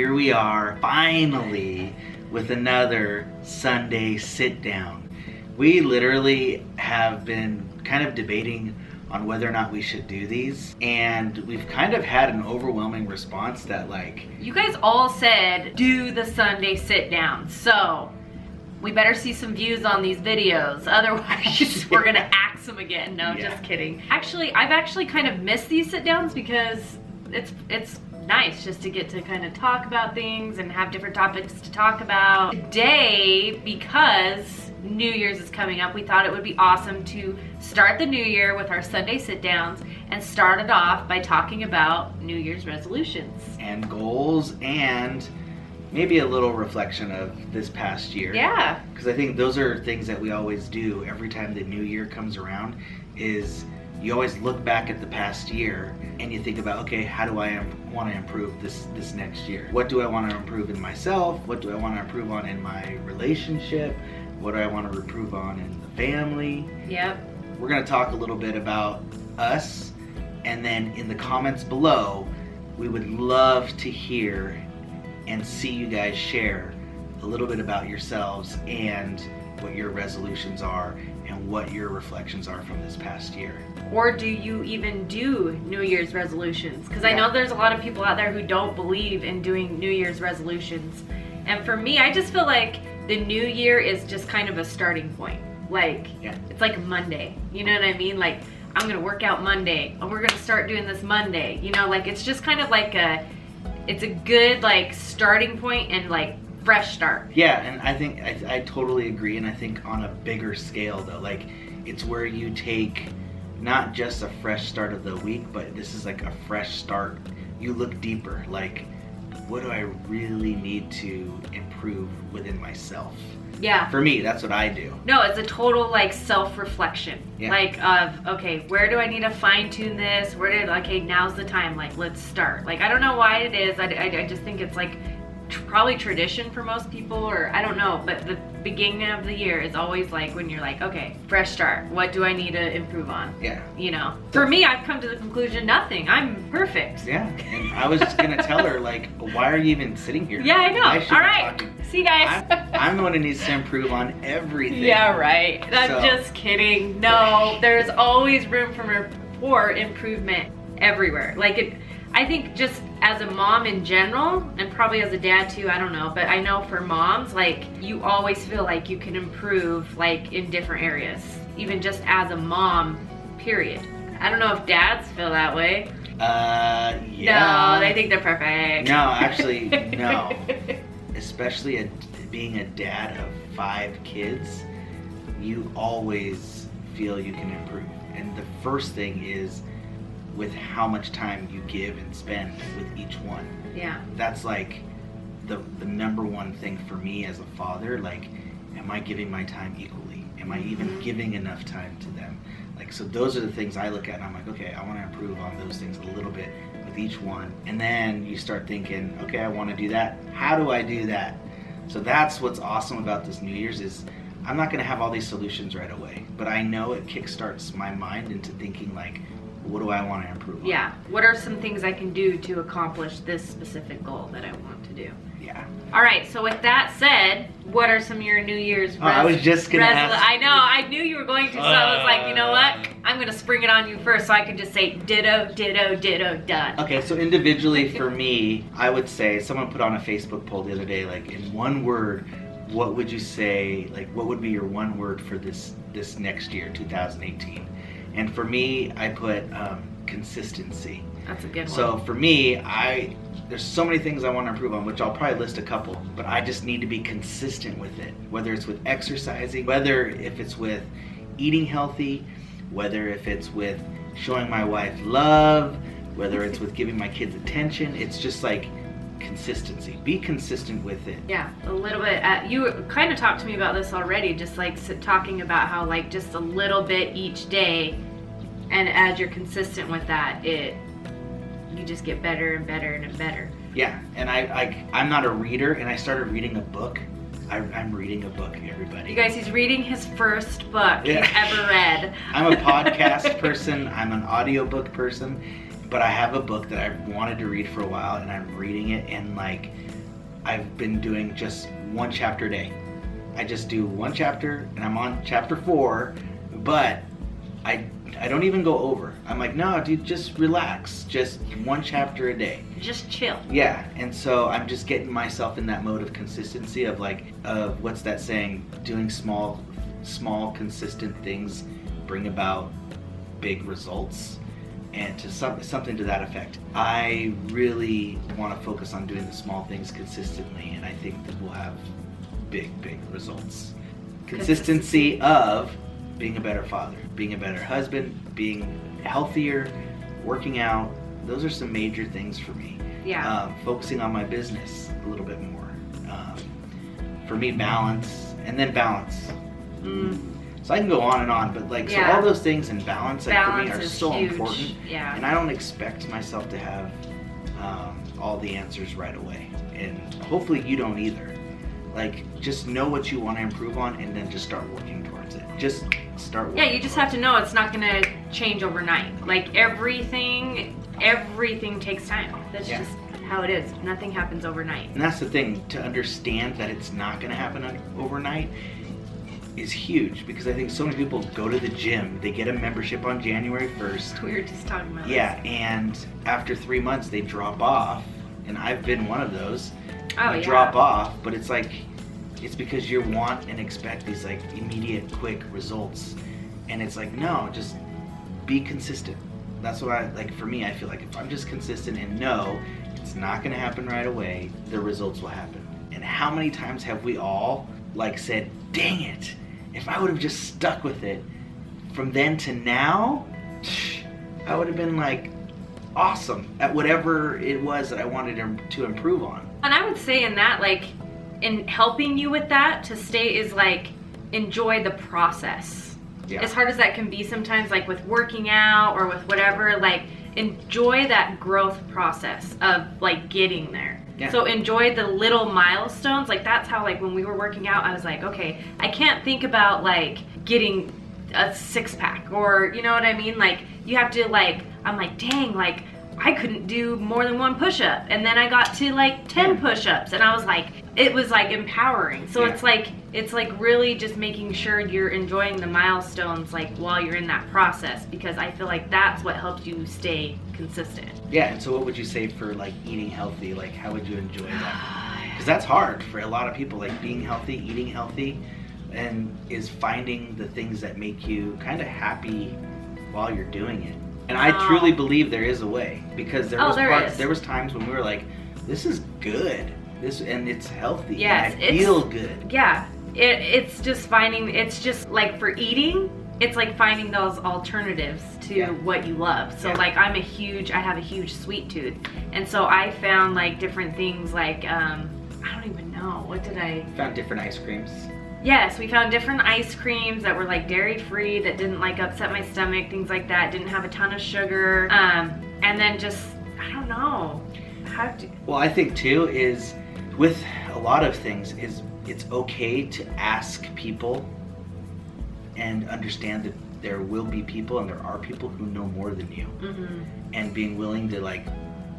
here we are finally with another Sunday sit down. We literally have been kind of debating on whether or not we should do these, and we've kind of had an overwhelming response that, like, you guys all said do the Sunday sit down, so we better see some views on these videos, otherwise we're gonna axe them again. No, just kidding. Actually, I've actually kind of missed these sit downs because it's nice just to get to kind of talk about things and have different topics to talk about. Today, because New Year's is coming up, we thought it would be awesome to start the new year with our Sunday sit downs and start it off by talking about New Year's resolutions and goals, and maybe a little reflection of this past year. Yeah. Because I think those are things that we always do every time the new year comes around, is you always look back at the past year and you think about, okay, how do I want to improve this next year? What do I want to improve in myself? What do I want to improve on in my relationship? What do I want to improve on in the family? Yep. We're going to talk a little bit about us, and then in the comments below, we would love to hear and see you guys share a little bit about yourselves and what your resolutions are and what your reflections are from this past year. Or do you even do New Year's resolutions? Because I know there's a lot of people out there who don't believe in doing New Year's resolutions. And for me, I just feel like the new year is just kind of a starting point. Like, it's like Monday, you know what I mean? Like, I'm gonna work out Monday, and we're gonna start doing this Monday. You know, like, it's just kind of like it's a good, like, starting point and, like, fresh start. Yeah, and I think, I totally agree, and I think on a bigger scale, though, like, it's where you take not just a fresh start of the week, but this is like a fresh start. You look deeper, like, what do I really need to improve within myself? Yeah. For me, that's what I do. No, it's a total, like, self-reflection. Yeah. Like, of, okay, where do I need to fine-tune this? Okay, now's the time, like, let's start. Like, I don't know why it is. I just think it's, like, probably tradition for most people, or I don't know, but the beginning of the year is always like when you're like, okay, fresh start, what do I need to improve on? Yeah. You know, for me, I've come to the conclusion, nothing, I'm perfect. Yeah, and I was just gonna tell her, like, why are you even sitting here? Yeah, I know. All right, see you guys. I'm the one who needs to improve on everything. Yeah, right. I'm just kidding. No, there's always room for improvement everywhere. Like, I think just as a mom in general, and probably as a dad too, I don't know, but I know for moms, like, you always feel like you can improve, like, in different areas, even just as a mom, period. I don't know if dads feel that way. Yeah. No, they think they're perfect. No, actually, no. Especially being a dad of 5 kids, you always feel you can improve. And the first thing is with how much time you give and spend with each one. Yeah. That's like the number one thing for me as a father. Like, am I giving my time equally? Am I even giving enough time to them? Like, so those are the things I look at, and I'm like, okay, I want to improve on those things a little bit with each one. And then you start thinking, okay, I want to do that. How do I do that? So that's what's awesome about this New Year's, is I'm not going to have all these solutions right away, but I know it kickstarts my mind into thinking, like, what do I want to improve on? Yeah. What are some things I can do to accomplish this specific goal that I want to do? Yeah. All right. So with that said, what are some of your New Year's I was just going to ask. I know. I knew you were going to, so I was like, you know what? I'm going to spring it on you first so I can just say ditto, ditto, ditto, done. Okay, so individually for me, I would say, someone put on a Facebook poll the other day, like, in one word, what would you say, like, what would be your one word for this next year, 2018? And for me, I put consistency. That's a good one. So for me, there's so many things I want to improve on, which I'll probably list a couple, but I just need to be consistent with it. Whether it's with exercising, whether if it's with eating healthy, whether if it's with showing my wife love, whether it's with giving my kids attention. It's just like consistency. Be consistent with it. Yeah, a little bit. You kind of talked to me about this already, just like talking about how, like, just a little bit each day, and as you're consistent with that, you just get better and better and better. Yeah, and I'm not a reader, and I started reading a book. I'm reading a book, everybody. You guys, he's reading his first book he's ever read. I'm a podcast person. I'm an audiobook person. But I have a book that I've wanted to read for a while, and I'm reading it, and, like, I've been doing just one chapter a day. I just do one chapter, and I'm on chapter 4, but I don't even go over. I'm like, no, dude, just relax. Just one chapter a day. Just chill. Yeah, and so I'm just getting myself in that mode of consistency of like, what's that saying? Doing small, consistent things bring about big results, and to something to that effect. I really want to focus on doing the small things consistently, and I think that we'll have big results. Consistency of being a better father, being a better husband, being healthier, working out. Those are some major things for me. Yeah. Focusing on my business a little bit more. For me, balance, and then balance. So I can go on and on, but like, so all those things in balance, like, balance for me, are is so huge. important. Yeah. And I don't expect myself to have all the answers right away, and hopefully you don't either. Like, just know what you want to improve on, and then just start working towards it. Just start working. Yeah, you just have to know it's not gonna change overnight. Like everything takes time. That's just how it is. Nothing happens overnight. And that's the thing, to understand that it's not going to happen overnight is huge, because I think so many people go to the gym, they get a membership on January 1st. We were just talking about this. And after 3 months they drop off, and I've been one of those. You drop off, but it's like, it's because you want and expect these like immediate, quick results, and it's like, no, just be consistent. That's what I like. For me, I feel like if I'm just consistent and know it's not going to happen right away, the results will happen. And how many times have we all like said, dang it, if I would have just stuck with it from then to now, I would have been like awesome at whatever it was that I wanted to improve on. And I would say in that, like, in helping you with that to stay is like, enjoy the process. Yeah. As hard as that can be sometimes, like with working out or with whatever, like enjoy that growth process of like getting there. Yeah. So enjoy the little milestones. Like that's how, like when we were working out, I was like, okay, I can't think about like getting a 6-pack, or you know what I mean? Like you have to like, I'm like, dang, like I couldn't do more than 1 push-up, and then I got to like 10 push-ups, and I was like, it was like empowering. So it's like really just making sure you're enjoying the milestones like while you're in that process, because I feel like that's what helps you stay consistent. Yeah, and so what would you say for like eating healthy? Like how would you enjoy that? Because that's hard for a lot of people, like being healthy, eating healthy, and is finding the things that make you kind of happy while you're doing it. And I truly believe there is a way, because there was times when we were like, this is good, and it's healthy. Yes, and I feel good. Yeah, it's just like for eating, it's like finding those alternatives to what you love. So like I have a huge sweet tooth, and so I found like different things like I don't even know, what did I found? Different ice creams. Yes, we found different ice creams that were like dairy free, that didn't like upset my stomach, things like that, didn't have a ton of sugar, and then just, I don't know, well, I think too is with a lot of things is it's okay to ask people and understand that there will be people, and there are people who know more than you, and being willing to like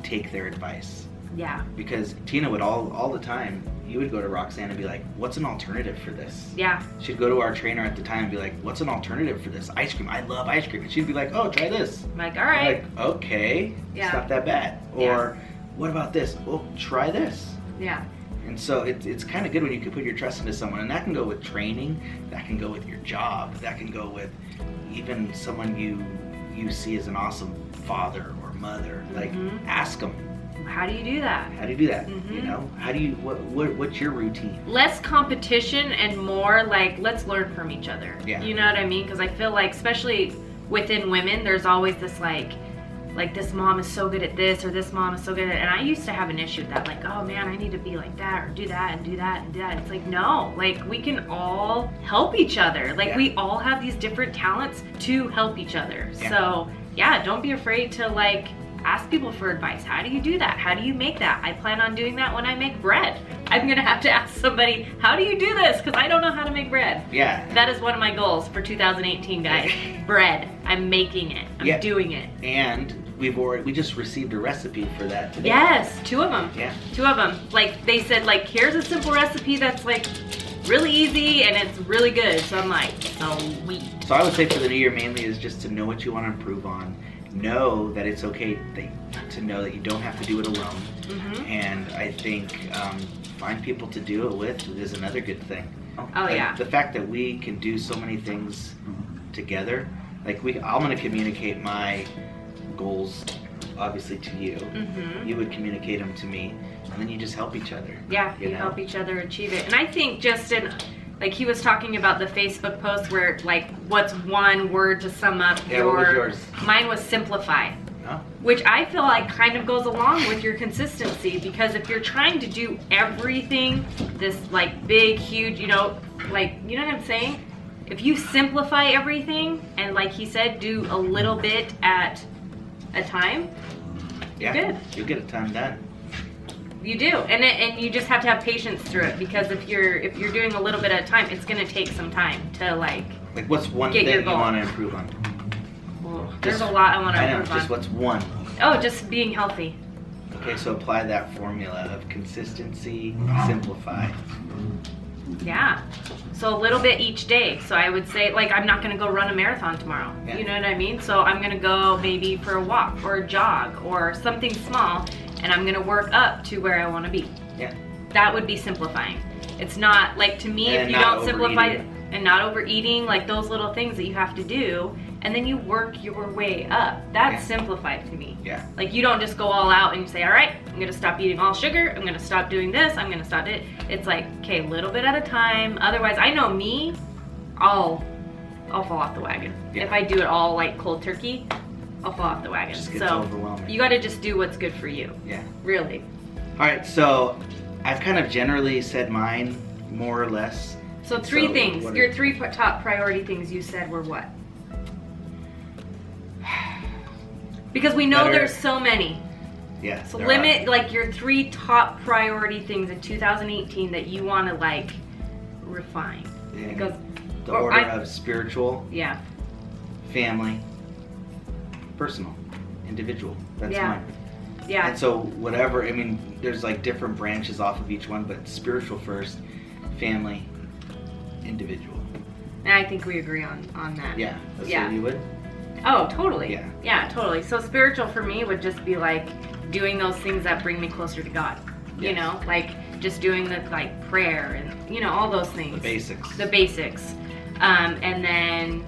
take their advice. Yeah. Because Tina would all the time, you would go to Roxanne and be like, what's an alternative for this? Yeah. She'd go to our trainer at the time and be like, what's an alternative for this? Ice cream. I love ice cream. And she'd be like, oh, try this. I'm like, all right. I'm like, okay, it's not that bad. Or what about this? Well, try this. Yeah. And so it's kind of good when you can put your trust into someone, and that can go with training, that can go with your job, that can go with even someone you see as an awesome father or mother. Like, ask them. How do you do that? How do you do that? You know, how do you, what's your routine? Less competition and more like, let's learn from each other. Yeah. You know what I mean? Because I feel like, especially within women, there's always this like this mom is so good at this, or this mom is so good at it. And I used to have an issue with that, like, oh man, I need to be like that, or do that and do that and do that. It's like, no, like we can all help each other. Like we all have these different talents to help each other. Yeah. So yeah, don't be afraid to like ask people for advice. How do you do that? How do you make that? I plan on doing that when I make bread. I'm gonna have to ask somebody, how do you do this? Because I don't know how to make bread. Yeah. That is one of my goals for 2018, guys. Bread. I'm making it. I'm doing it. And we just received a recepe for that today. Yes, 2 of them. Yeah. 2 of them. Like they said, like here's a simple recipe that's like really easy and it's really good. So I'm like, sweet. So I would say for the new year mainly is just to know what you want to improve on. Know that it's okay to know that you don't have to do it alone. And I think find people to do it with is another good thing. Oh, like, yeah. The fact that we can do so many things together, like I'm going to communicate my goals obviously to you. You would communicate them to me, and then you just help each other. Yeah, you help each other achieve it. And I think just like he was talking about the Facebook post where like what's one word to sum up Yeah, what was yours? Mine was simplify. Oh. Which I feel like kind of goes along with your consistency, because if you're trying to do everything, this like big, huge, you know what I'm saying? If you simplify everything and like he said, do a little bit at a time, you're good. You'll get a ton done. You do, and you just have to have patience through it, because if you're doing a little bit at a time, it's gonna take some time to like what's one thing you want to improve on? There's a lot I want to improve on. Just what's one? Oh, just being healthy. Okay, so apply that formula of consistency, simplify. Yeah. So a little bit each day. So I would say, like, I'm not going to go run a marathon tomorrow. Yeah. You know what I mean? So I'm going to go maybe for a walk or a jog or something small, and I'm going to work up to where I want to be. Yeah. That would be simplifying. It's not, like, to me, if you don't simplify and not overeating, like those little things that you have to do, and then you work your way up. That's simplified to me. Yeah. Like you don't just go all out and you say, all right, I'm gonna stop eating all sugar, I'm gonna stop doing this, I'm gonna stop it. It's like, okay, a little bit at a time. Otherwise, I know me, I'll fall off the wagon. Yeah. If I do it all like cold turkey, I'll fall off the wagon. Just gets so overwhelming. you gotta just do what's good for you. Yeah. Really. All right, so I've kind of generally said mine, more or less. So 3 things. Your 3 top priority things you said were what? Because we know there's so many. Yeah. So limit like your 3 top priority things in 2018 that you want to like refine. Because the order of spiritual, yeah, family, personal, individual. That's mine. Yeah. And so whatever, I mean, there's like different branches off of each one, but spiritual first, family, individual. And I think we agree on that. Yeah. That's what you would? Oh, totally. Yeah. Yeah, totally. So spiritual for me would just be like doing those things that bring me closer to God. You know, like just doing the like prayer and you know all those things. The basics. The basics. And then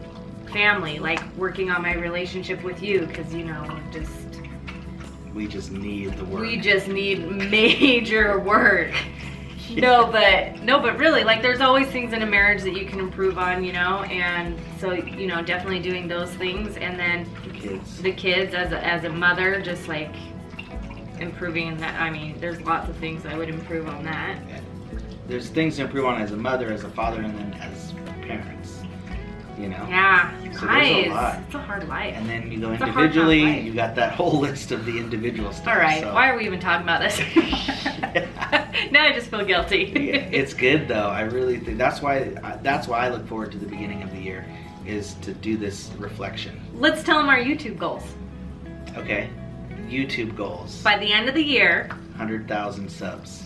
family, like working on my relationship with you, because you know we just need the work. We just need major work. No, but really, like there's always things in a marriage that you can improve on, you know, and so you know definitely doing those things, and then the kids as a mother, just like improving in that. I mean, there's lots of things I would improve on that. Yeah. There's things to improve on as a mother, as a father, and then as parents. You know? Yeah, so guys, there's a lot. it's a hard life. And then you go individually, you got that whole list of the individual stuff. All right, so. why are we even talking about this? Now I just feel guilty. Yeah, it's good though. I really think that's why I look forward to the beginning of the year, is to do this reflection. Let's tell them our YouTube goals. Okay, YouTube goals. By the end of the year, 100,000 subs.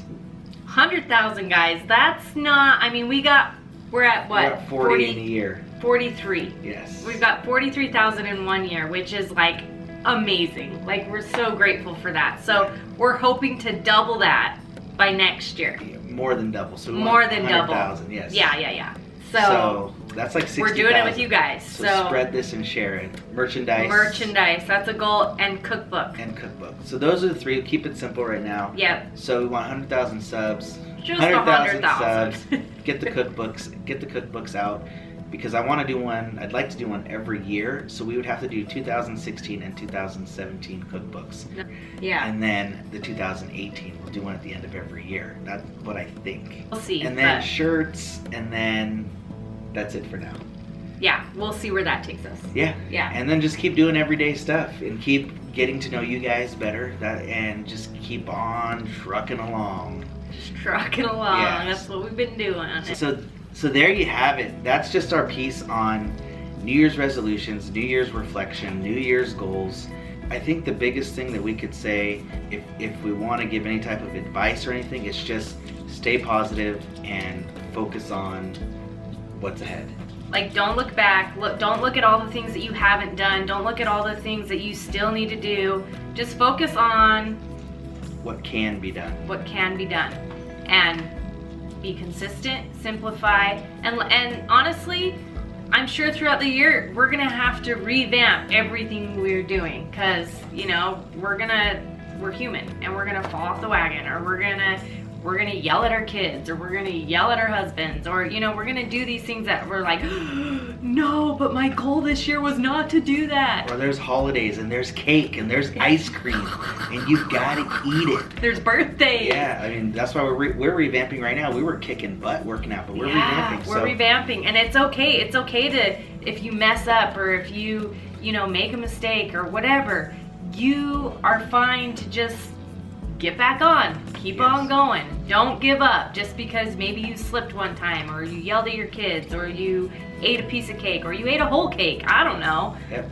100,000 guys. That's not. I mean, we're at what? We're at 40 in a year. 43. Yes. We've got 43,000 in 1 year, which is like amazing. Like we're so grateful for that. So we're hoping to double that by next year. Yeah, more than double. So more than double. 100,000. Yes. Yeah. So that's like 60,000. We're doing it with you guys. So spread this and share it. Merchandise. That's a goal, and cookbook. So those are the 3. Keep it simple right now. Yep. So we want 100,000 subs. Just 100,000 subs. Get the cookbooks out, because I want to do one. I'd like to do one every year. So we would have to do 2016 and 2017 cookbooks. Yeah. And then the 2018, we'll do one at the end of every year. That's what I think. We'll see. And then shirts, and then that's it for now. Yeah, we'll see where that takes us. Yeah. Yeah. And then just keep doing everyday stuff and keep getting to know you guys better. And just keep on trucking along. Just trucking along. Yes. That's what we've been doing. So there you have it. That's just our piece on New Year's resolutions, New Year's reflection, New Year's goals. I think the biggest thing that we could say, if we want to give any type of advice or anything, is just stay positive and focus on what's ahead. Like, don't look back. Don't look at all the things that you haven't done. Don't look at all the things that you still need to do. Just focus on what can be done. What can be done. And be consistent, simplify, and honestly, I'm sure throughout the year we're gonna have to revamp everything we're doing, because you know we're human and we're gonna fall off the wagon, or we're gonna yell at our kids, or we're gonna yell at our husbands, or you know we're gonna do these things that we're like, no, but my goal this year was not to do that. Or there's holidays and there's cake and there's ice cream and you've got to eat it. There's birthdays. Yeah, I mean that's why we're revamping right now. We were kicking butt working out, but we're revamping. We're revamping, and it's okay. It's okay to, if you mess up or if you know make a mistake or whatever, you are fine to just get back on, keep on going. Don't give up just because maybe you slipped one time, or you yelled at your kids, or you ate a piece of cake, or you ate a whole cake. I don't know. Yep.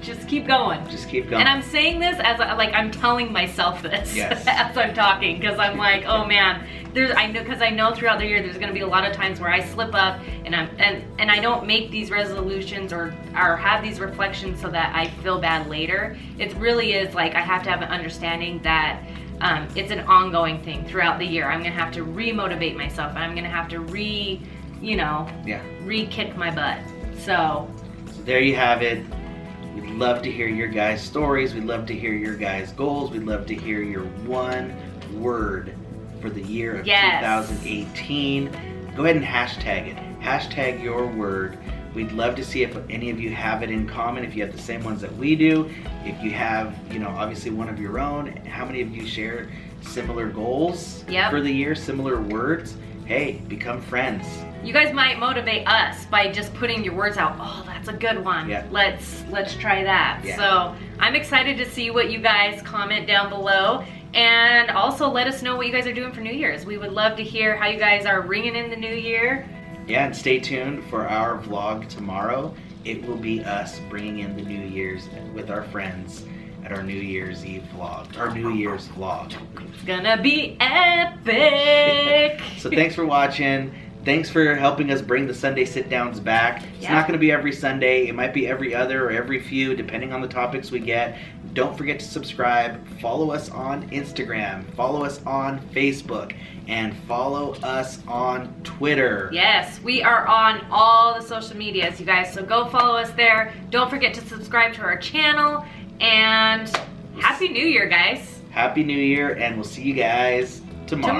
Just keep going. Just keep going. And I'm saying this as I'm telling myself this as I'm talking, because I'm like, oh man, I know throughout the year there's going to be a lot of times where I slip up and I don't make these resolutions or have these reflections so that I feel bad later. It really is like I have to have an understanding that it's an ongoing thing throughout the year. I'm gonna have to re-motivate myself. I'm gonna have to re-kick my butt. So there you have it. We'd love to hear your guys' stories. We'd love to hear your guys' goals. We'd love to hear your one word for the year of 2018. Go ahead and hashtag it. Hashtag your word. We'd love to see if any of you have it in common, if you have the same ones that we do. If you have, obviously one of your own, how many of you share similar goals for the year, similar words? Hey, become friends. You guys might motivate us by just putting your words out. Oh, that's a good one. Yeah. Let's try that. Yeah. So I'm excited to see what you guys comment down below. And also let us know what you guys are doing for New Year's. We would love to hear how you guys are ringing in the new year. Yeah, and stay tuned for our vlog tomorrow. It will be us bringing in the New Year's with our friends at our New Year's Eve vlog, our New Year's vlog. It's gonna be epic. So thanks for watching. Thanks for helping us bring the Sunday sit-downs back. It's not going to be every Sunday. It might be every other or every few, depending on the topics we get. Don't forget to subscribe. Follow us on Instagram. Follow us on Facebook. And follow us on Twitter. Yes, we are on all the social medias, you guys. So go follow us there. Don't forget to subscribe to our channel. And Happy New Year, guys. Happy New Year, and we'll see you guys tomorrow.